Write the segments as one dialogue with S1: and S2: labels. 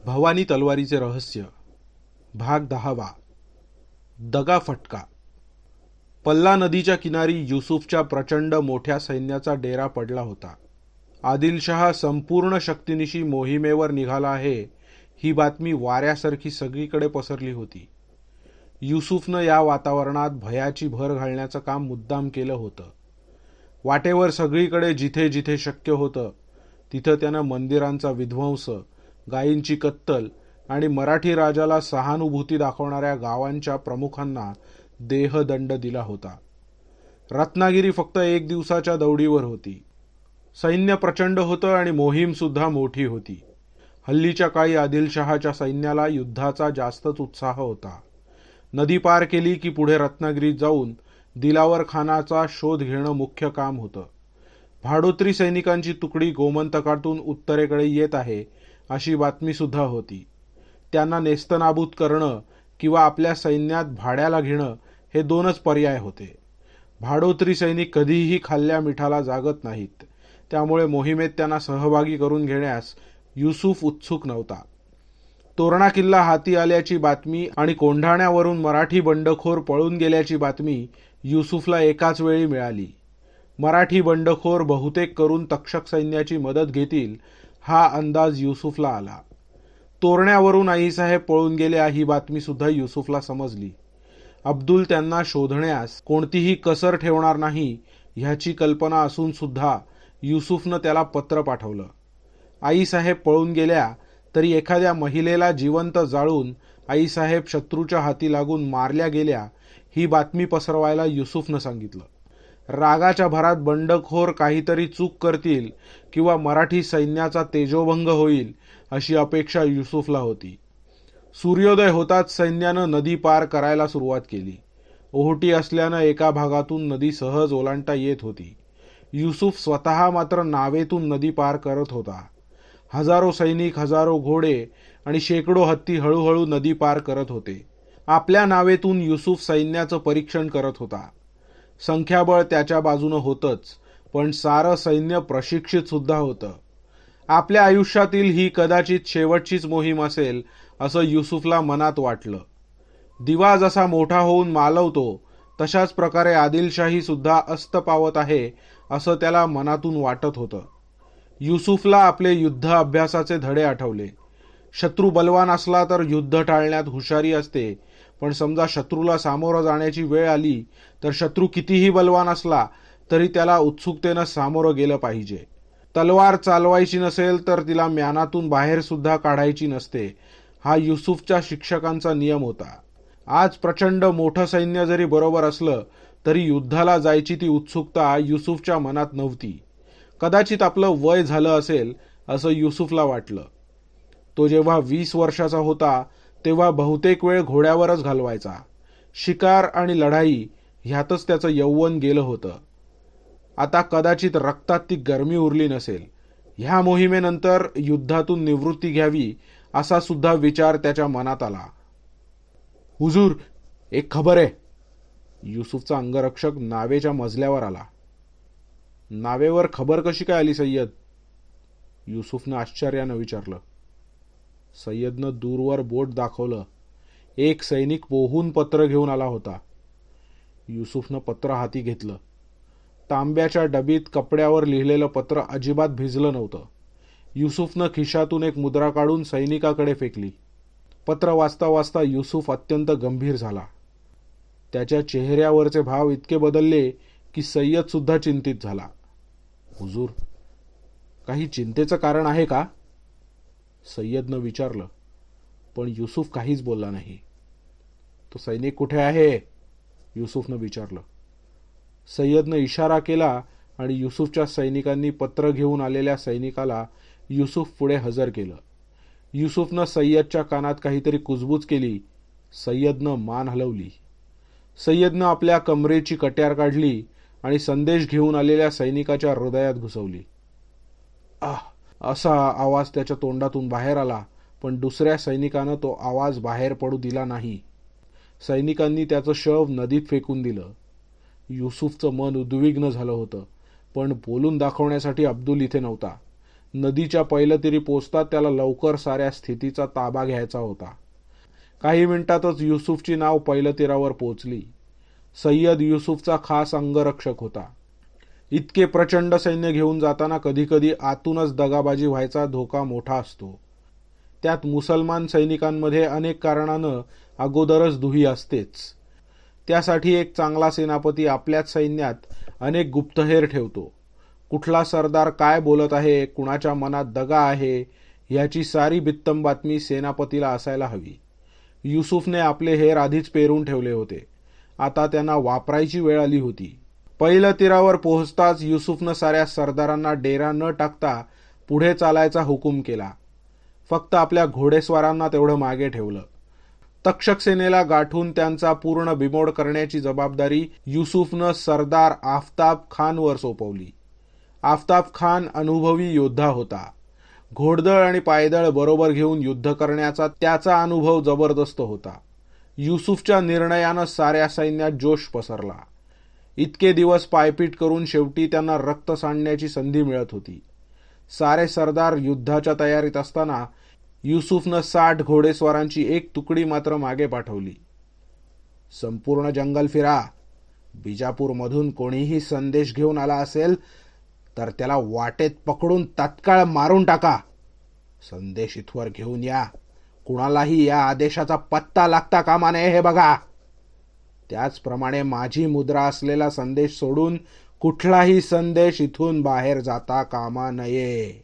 S1: भवानी तलवारीचे रहस्य भाग 10. दगा फटका. पल्ला नदीच्या किनारी युसुफच्या प्रचंड मोठ्या सैन्याचा डेरा पडला होता. आदिलशहा संपूर्ण शक्तीनिशी मोहिमेवर निघाला आहे ही बातमी वाऱ्यासारखी सगळीकडे पसरली होती. युसुफनं या वातावरणात भयाची भर घालण्याचं काम मुद्दाम केलं होतं. वाटेवर सगळीकडे जिथे जिथे शक्य होतं तिथं त्यानं मंदिरांचा विध्वंस, गायींची कत्तल आणि मराठी राजाला सहानुभूती दाखवणाऱ्या गावांच्या प्रमुखांना देहदंड दिला होता. रत्नागिरी फक्त 1 दिवसाच्या दौडीवर होती. सैन्य प्रचंड होतं आणि मोहीम सुद्धा मोठी होती. हल्लीच्या काळी आदिलशहाच्या सैन्याला युद्धाचा जास्तच उत्साह होता. नदी पार केली की पुढे रत्नागिरीत जाऊन दिलावर खानाचा शोध घेणं मुख्य काम होतं. भाडोत्री सैनिकांची तुकडी गोमंतकातून उत्तरेकडे येत आहे अशी बातमी सुद्धा होती. त्यांना नेस्तनाबूत करणं किंवा आपल्या सैन्यात भाड्याला घेणं हे 2च पर्याय होते. भाडोत्री सैनिक कधीही खाल्ल्या मिठाला जागत नाहीत. त्यामुळे मोहिमेत त्यांना सहभागी करून घेण्यास युसुफ उत्सुक नव्हता. तोरणा किल्ला हाती आल्याची बातमी आणि कोंढाण्यावरून मराठी बंडखोर पळून गेल्याची बातमी युसुफला एकाच वेळी मिळाली. मराठी बंडखोर बहुतेक करून तक्षक सैन्याची मदत घेतील हा अंदाज युसुफला आला. तोरण्यावरून आईसाहेब पळून गेल्या ही बातमी सुद्धा युसुफला समजली. अब्दुल त्यांना शोधण्यास कोणतीही कसर ठेवणार नाही ह्याची कल्पना असून सुद्धा युसुफनं त्याला पत्र पाठवलं. आईसाहेब पळून गेल्या तरी एखाद्या महिलेला जिवंत जाळून आईसाहेब शत्रूच्या हाती लागून मारल्या गेल्या ही बातमी पसरवायला युसुफनं सांगितलं. रागाच्या भरात बंडखोर काहीतरी चूक करतील किंवा मराठी सैन्याचा तेजोभंग होईल अशी अपेक्षा युसुफला होती. सूर्योदय होताच सैन्यानं नदी पार करायला सुरुवात केली. ओहोटी असल्यानं एका भागातून नदी सहज ओलांडता येत होती. युसुफ स्वतः मात्र नावेतून नदी पार करत होता. हजारो सैनिक, हजारो घोडे आणि शेकडो हत्ती हळूहळू नदी पार करत होते. आपल्या नावेतून युसुफ सैन्याचं परीक्षण करत होता. संख्याबळ त्याच्या बाजूनं होतंच, पण सारं सैन्य प्रशिक्षित सुद्धा होतं. आपल्या आयुष्यातील ही कदाचित शेवटचीच मोहीम असेल असं युसुफला मनात वाटलं. दिवा जसा मोठा होऊन मालवतो तशाच प्रकारे आदिलशाही सुद्धा अस्त पावत आहे असं त्याला मनातून वाटत होतं. युसुफला आपले युद्ध अभ्यासाचे धडे आठवले. शत्रू बलवान असला तर युद्ध टाळण्यात हुशारी असते, पण समजा शत्रूला सामोरं जाण्याची वेळ आली तर शत्रू कितीही बलवान असला तरी त्याला उत्सुकतेनं सामोरं गेलं पाहिजे. तलवार चालवायची नसेल तर तिला म्यानातून बाहेर सुद्धा काढायची नसते हा युसुफच्या शिक्षकांचा नियम होता. आज प्रचंड मोठं सैन्य जरी बरोबर असलं तरी युद्धाला जायची ती उत्सुकता युसुफच्या मनात नव्हती. कदाचित आपलं वय झालं असेल असं युसुफला वाटलं. तो जेव्हा 20 वर्षाचा होता तेव्हा बहुतेक वेळ घोड्यावरच घालवायचा. शिकार आणि लढाई ह्यातच त्याचं यौवन गेलं होतं. आता कदाचित रक्तात ती गरमी उरली नसेल. ह्या मोहिमेनंतर युद्धातून निवृत्ती घ्यावी असा सुद्धा विचार त्याच्या मनात आला. हुजूर, एक खबर आहे. युसुफचा अंगरक्षक नावेच्या मजल्यावर आला. नावेवर खबर कशी काय आली सय्यद? युसुफनं आश्चर्यानं विचारलं. सय्यदनं दूरवर बोट दाखवलं. एक सैनिक पोहून पत्र घेऊन आला होता. युसुफनं पत्र हाती घेतलं. तांब्याच्या डबीत कपड्यावर लिहिलेलं पत्र अजिबात भिजलं नव्हतं. युसुफनं खिशातून एक मुद्रा काढून सैनिकाकडे फेकली. पत्र वाचता वाचता युसुफ अत्यंत गंभीर झाला. त्याच्या चेहऱ्यावरचे भाव इतके बदलले की सय्यद सुद्धा चिंतित झाला. हुजूर, काही चिंतेचं कारण आहे का? सय्यदनं विचारलं. पण युसुफ काहीच बोलला नाही. तो सैनिक कुठे आहे? युसुफनं विचारलं. सय्यदनं इशारा केला आणि युसुफच्या सैनिकांनी पत्र घेऊन आलेल्या सैनिकाला युसुफ पुढे हजर केलं. युसुफनं सय्यदच्या कानात काहीतरी कुजबूज केली. सय्यदनं मान हलवली. सय्यदनं आपल्या कमरेची कट्यार काढली आणि संदेश घेऊन आलेल्या सैनिकाच्या हृदयात घुसवली. असा आवाज त्याच्या तोंडातून बाहेर आला, पण दुसऱ्या सैनिकानं तो आवाज बाहेर पडू दिला नाही. सैनिकांनी त्याचं शव नदीत फेकून दिलं. युसुफचं मन उद्विग्न झालं होतं, पण बोलून दाखवण्यासाठी अब्दुल इथे नव्हता. नदीच्या पैलतीरी पोचतात त्याला लवकर साऱ्या स्थितीचा ताबा घ्यायचा होता. काही मिनिटातच युसुफची नाव पैलतीरावर पोचली. सय्यद युसुफचा खास अंगरक्षक होता. इतके प्रचंड सैन्य घेऊन जाताना कधीकधी आतूनच दगाबाजी व्हायचा धोका मोठा असतो. त्यात मुसलमान सैनिकांमध्ये अनेक कारणानं अगोदरच दुही असतेच. त्यासाठी एक चांगला सेनापती आपल्याच सैन्यात अनेक गुप्तहेर ठेवतो. कुठला सरदार काय बोलत आहे, कुणाच्या मनात दगा आहे, याची सारी बित्तम बातमी सेनापतीला असायला हवी. युसुफने आपले हेर आधीच पेरून ठेवले होते. आता त्यांना वापरायची वेळ आली होती. पहिल्या तीरावर पोहोचताच युसुफनं साऱ्या सरदारांना डेरा न टाकता पुढे चालायचा हुकूम केला. फक्त आपल्या घोडेस्वारांना तेवढं मागे ठेवलं. तक्षक सेनेला गाठून त्यांचा पूर्ण बिमोड करण्याची जबाबदारी युसुफनं सरदार आफताब खानवर सोपवली. आफताब खान अनुभवी योद्धा होता. घोडदळ आणि पायदळ बरोबर घेऊन युद्ध करण्याचा त्याचा अनुभव जबरदस्त होता. युसुफच्या निर्णयानं साऱ्या सैन्यात जोश पसरला. इतके दिवस पायपीट करून शेवटी त्यांना रक्त सांडण्याची संधी मिळत होती. सारे सरदार युद्धाच्या तयारीत असताना युसुफनं 60 घोडेस्वारांची एक तुकडी मात्र मागे पाठवली. संपूर्ण जंगल फिरा. बिजापूरमधून कोणीही संदेश घेऊन आला असेल तर त्याला वाटेत पकडून तात्काळ मारून टाका. संदेश इथवर घेऊन या. कुणालाही या आदेशाचा पत्ता लागता कामा नये हे बघा. त्याचप्रमाणे माझी मुद्रा असलेला संदेश सोडून कुठलाही संदेश इथून बाहेर जाता कामा नये.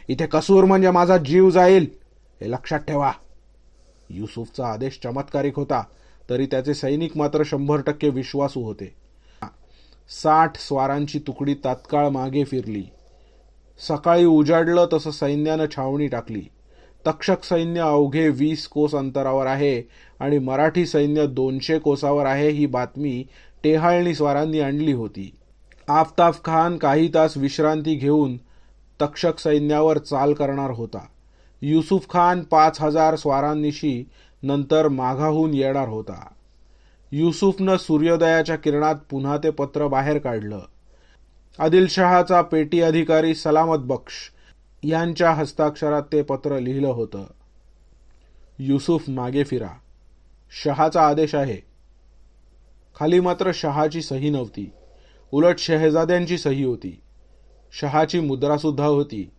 S1: इथे कसूर म्हणजे माझा जीव जाईल हे लक्षात ठेवा. युसुफचा आदेश चमत्कारिक होता तरी त्याचे सैनिक मात्र 100% विश्वासू होते. 60 स्वारांची तुकडी तात्काळ मागे फिरली. सकाळी उजाडलं तसं सैन्यानं छावणी टाकली. तक्षक सैन्य अवघे 20 कोस अंतरावर आहे आणि मराठी सैन्य 200 कोसावर आहे ही बातमी टेहाळणी स्वारांनी आणली होती. आफताब खान काही तास विश्रांती घेऊन तक्षक सैन्यावर चाल करणार होता. युसुफ खान 5000 स्वारांनिशी नंतर माघाहून येणार होता. युसुफनं सूर्योदयाच्या किरणात पुन्हा ते पत्र बाहेर काढलं. आदिलशहाचा पेटी अधिकारी सलामत बख्श यांच्या हस्ताक्षरात ते पत्र लिहिलं होतं. युसुफ मागे फिरा. शहाचा आदेश आहे. खाली मात्र शहाची सही नव्हती. उलट शहजाद्यांची सही होती. शहाची मुद्रा सुद्धा होती.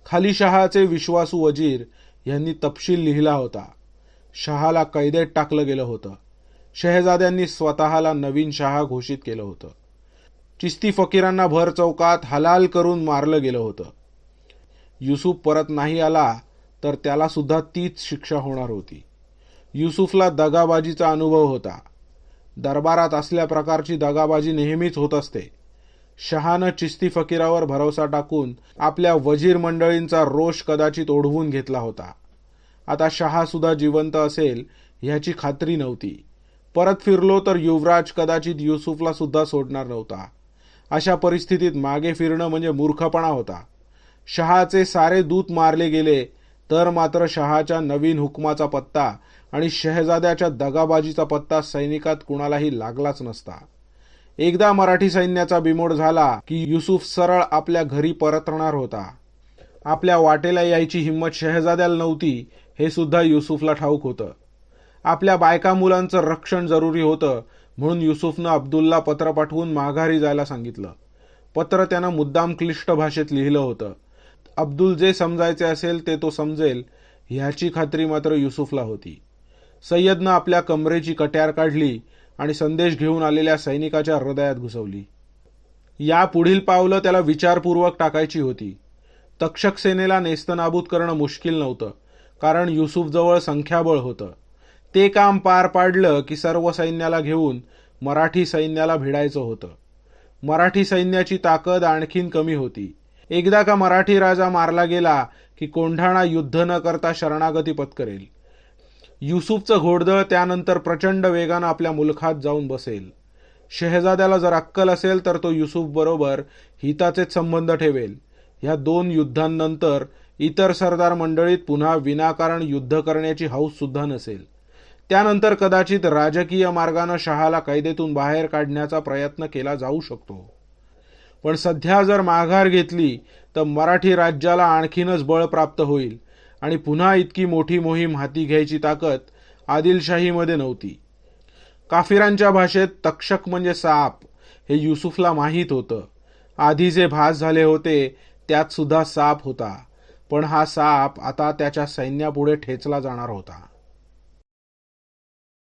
S1: खाली शहाचे विश्वासू वजीर यांनी तपशील लिहिला होता. शहाला कैदेत टाकलं गेलं होतं. शहजाद्यांनी स्वतःला नवीन शहा घोषित केलं होतं. चिस्ती फकीरांना भर चौकात हलाल करून मारलं गेलं होतं. युसुफ परत नाही आला तर त्याला सुद्धा तीच शिक्षा होणार होती. युसुफला दगाबाजीचा अनुभव होता. दरबारात असल्या प्रकारची दगाबाजी नेहमीच होत असते. शहानं चिस्ती फकीरावर भरोसा टाकून आपल्या वजीर मंडळींचा रोष कदाचित ओढवून घेतला होता. आता शहा सुद्धा जिवंत असेल ह्याची खात्री नव्हती. परत फिरलो तर युवराज कदाचित युसुफला सुद्धा सोडणार नव्हता. अशा परिस्थितीत मागे फिरणं म्हणजे मूर्खपणा होता. शहाचे सारे दूत मारले गेले तर मात्र शहाच्या नवीन हुकमाचा पत्ता आणि शहजाद्याच्या दगाबाजीचा पत्ता सैनिकात कुणालाही लागलाच नसता. एकदा मराठी सैन्याचा बिमोड झाला की युसुफ सरळ आपल्या घरी परतणार होता. आपल्या वाटेला यायची हिंमत शहजाद्याला नव्हती हे सुद्धा युसुफला ठाऊक होतं. आपल्या बायका मुलांचं रक्षण जरुरी होतं म्हणून युसुफनं अब्दुलला पत्र पाठवून माघारी जायला सांगितलं. पत्र त्यानं मुद्दाम क्लिष्ट भाषेत लिहिलं होतं. अब्दुल जे समजायचे असेल ते तो समजेल ह्याची खात्री मात्र युसुफला होती. सय्यदनं आपल्या कमरेची कट्यार काढली आणि संदेश घेऊन आलेल्या सैनिकाच्या हृदयात घुसवली. या पुढील पावलं त्याला विचारपूर्वक टाकायची होती. तक्षक सेनेला नेस्तनाबूत करणं मुश्किल नव्हतं कारण युसुफजवळ संख्याबळ होतं. ते काम पार पाडलं की सर्व सैन्याला घेऊन मराठी सैन्याला भिडायचं होतं. मराठी सैन्याची ताकद आणखीन कमी होती. एकदा का मराठी राजा मारला गेला की कोंढाणा युद्ध न करता शरणागती पत्करेल. युसुफचं घोडदळ त्यानंतर प्रचंड वेगानं आपल्या मुलखात जाऊन बसेल. शहजाद्याला जर अक्कल असेल तर तो युसुफ बरोबर हिताचेच संबंध ठेवेल. ह्या 2 युद्धांनंतर इतर सरदार मंडळीत पुन्हा विनाकारण युद्ध करण्याची हौस सुद्धा नसेल. त्यानंतर कदाचित राजकीय मार्गानं शहाला कैदेतून बाहेर काढण्याचा प्रयत्न केला जाऊ शकतो. पण सध्या जर माघार घेतली तर मराठी राज्याला आणखीनच बळ प्राप्त होईल आणि पुन्हा इतकी मोठी मोहीम हाती घ्यायची ताकद आदिलशाहीमध्ये नव्हती. काफिरांच्या भाषेत तक्षक म्हणजे साप हे युसुफला माहीत होतं. आधी जे भास झाले होते त्यात सुद्धा साप होता, पण हा साप आता त्याच्या सैन्यापुढे ठेचला जाणार होता.